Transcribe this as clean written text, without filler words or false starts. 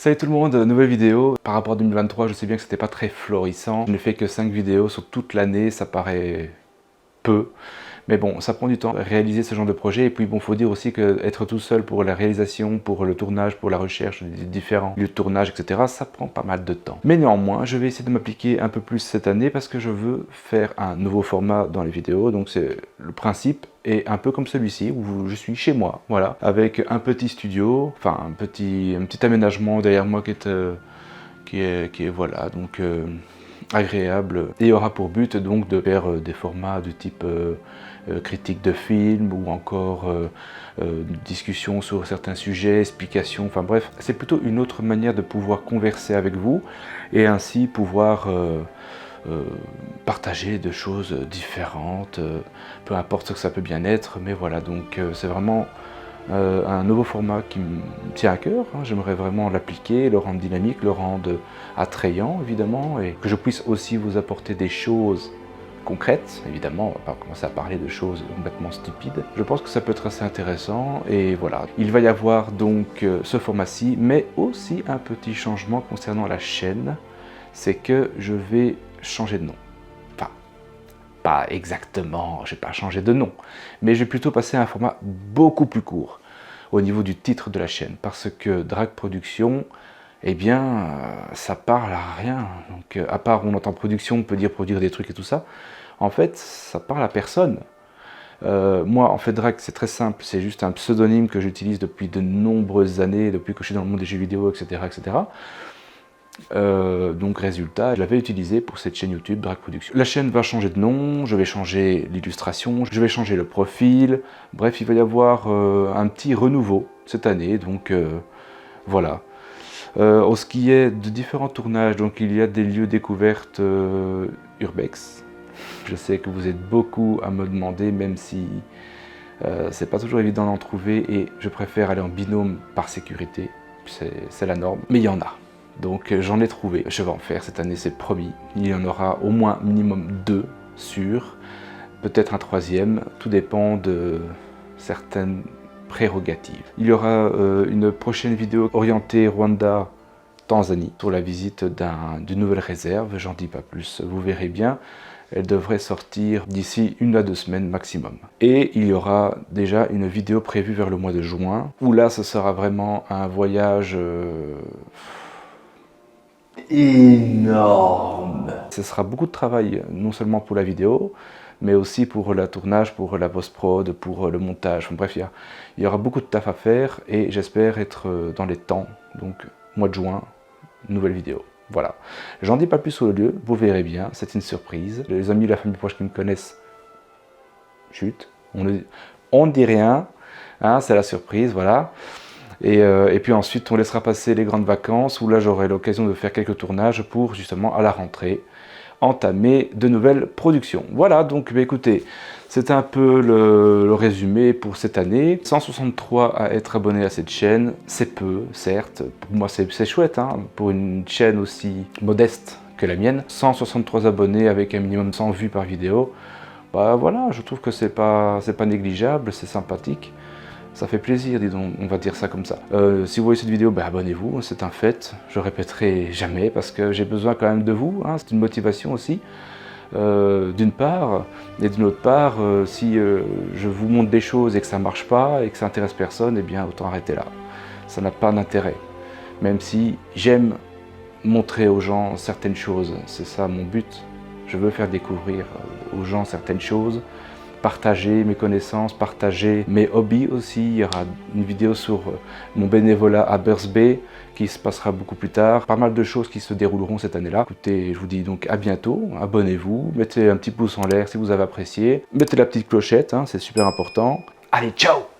Salut tout le monde, nouvelle vidéo. Par rapport à 2023, je sais bien que c'était pas très florissant. Je n'ai fait que 5 vidéos sur toute l'année, ça paraît peu. Mais bon, ça prend du temps, réaliser ce genre de projet. Et puis bon, faut dire aussi que être tout seul pour la réalisation, pour le tournage, pour la recherche des différents lieux de tournage, etc., ça prend pas mal de temps. Mais néanmoins, je vais essayer de m'appliquer un peu plus cette année parce que je veux faire un nouveau format dans les vidéos. Donc c'est le principe est un peu comme celui-ci, où je suis chez moi, voilà, avec un petit studio, enfin un petit aménagement derrière moi qui est voilà, donc agréable, et aura pour but donc de faire des formats de type critique de film ou encore discussion sur certains sujets, explications, enfin bref, c'est plutôt une autre manière de pouvoir converser avec vous et ainsi pouvoir partager de choses différentes, peu importe ce que ça peut bien être, mais voilà, donc c'est vraiment un nouveau format qui me tient à cœur, hein. J'aimerais vraiment l'appliquer, le rendre dynamique, le rendre attrayant évidemment, et que je puisse aussi vous apporter des choses concrètes, évidemment, on va pas commencer à parler de choses complètement stupides. Je pense que ça peut être assez intéressant, et voilà. Il va y avoir donc ce format-ci, mais aussi un petit changement concernant la chaîne, c'est que je vais changer de nom. Enfin, pas exactement, je vais pas changer de nom, mais je vais plutôt passer à un format beaucoup plus court au niveau du titre de la chaîne, parce que Drag Production, eh bien, ça parle à rien. Donc, à part on entend production, on peut dire produire des trucs et tout ça, en fait, ça parle à personne. Moi, en fait, Drag, c'est très simple, c'est juste un pseudonyme que j'utilise depuis de nombreuses années, depuis que je suis dans le monde des jeux vidéo, etc., etc. Donc résultat, je l'avais utilisé pour cette chaîne YouTube Drag Production. La chaîne va changer de nom, je vais changer l'illustration, je vais changer le profil, bref, il va y avoir un petit renouveau cette année, donc voilà. En ce qui est de différents tournages, donc il y a des lieux découvertes urbex. Je sais que vous êtes beaucoup à me demander, même si c'est pas toujours évident d'en trouver, et je préfère aller en binôme par sécurité, c'est la norme, mais il y en a. Donc j'en ai trouvé, je vais en faire cette année, c'est promis. Il y en aura au moins minimum 2 sûrs, peut-être un 3e, tout dépend de certaines prérogatives. Il y aura une prochaine vidéo orientée Rwanda-Tanzanie sur la visite d'une nouvelle réserve, j'en dis pas plus, vous verrez bien. Elle devrait sortir d'ici 1 à 2 semaines maximum. Et il y aura déjà une vidéo prévue vers le mois de juin, où là ce sera vraiment un voyage énorme. Ce sera beaucoup de travail, non seulement pour la vidéo, mais aussi pour le tournage, pour la post-prod, pour le montage. Enfin, bref, il y aura beaucoup de taf à faire et j'espère être dans les temps. Donc, mois de juin, nouvelle vidéo. Voilà. J'en dis pas plus sur le lieu, vous verrez bien, c'est une surprise. Les amis, la famille proche qui me connaissent, chut, on ne dit rien, hein, c'est la surprise, voilà. Et puis ensuite, on laissera passer les grandes vacances, où là, j'aurai l'occasion de faire quelques tournages pour, justement, à la rentrée, entamer de nouvelles productions. Voilà, donc, bah, écoutez, c'est un peu le résumé pour cette année. 163 à être abonnés à cette chaîne, c'est peu, certes. Pour moi, c'est chouette, hein, pour une chaîne aussi modeste que la mienne. 163 abonnés avec un minimum de 100 vues par vidéo. Bah voilà, je trouve que c'est pas négligeable, c'est sympathique. Ça fait plaisir, dis donc, on va dire ça comme ça. Si vous voyez cette vidéo, bah abonnez-vous, c'est un fait. Je répéterai jamais parce que j'ai besoin quand même de vous, hein, c'est une motivation aussi. D'une part, et d'une autre part, si je vous montre des choses et que ça ne marche pas et que ça intéresse personne, eh bien autant arrêter là. Ça n'a pas d'intérêt. Même si j'aime montrer aux gens certaines choses, c'est ça mon but. Je veux faire découvrir aux gens certaines choses, partager mes connaissances, partager mes hobbies aussi. Il y aura une vidéo sur mon bénévolat à Birth Bay qui se passera beaucoup plus tard. Pas mal de choses qui se dérouleront cette année-là. Écoutez, je vous dis donc à bientôt, abonnez-vous, mettez un petit pouce en l'air si vous avez apprécié, mettez la petite clochette, hein, c'est super important. Allez, ciao!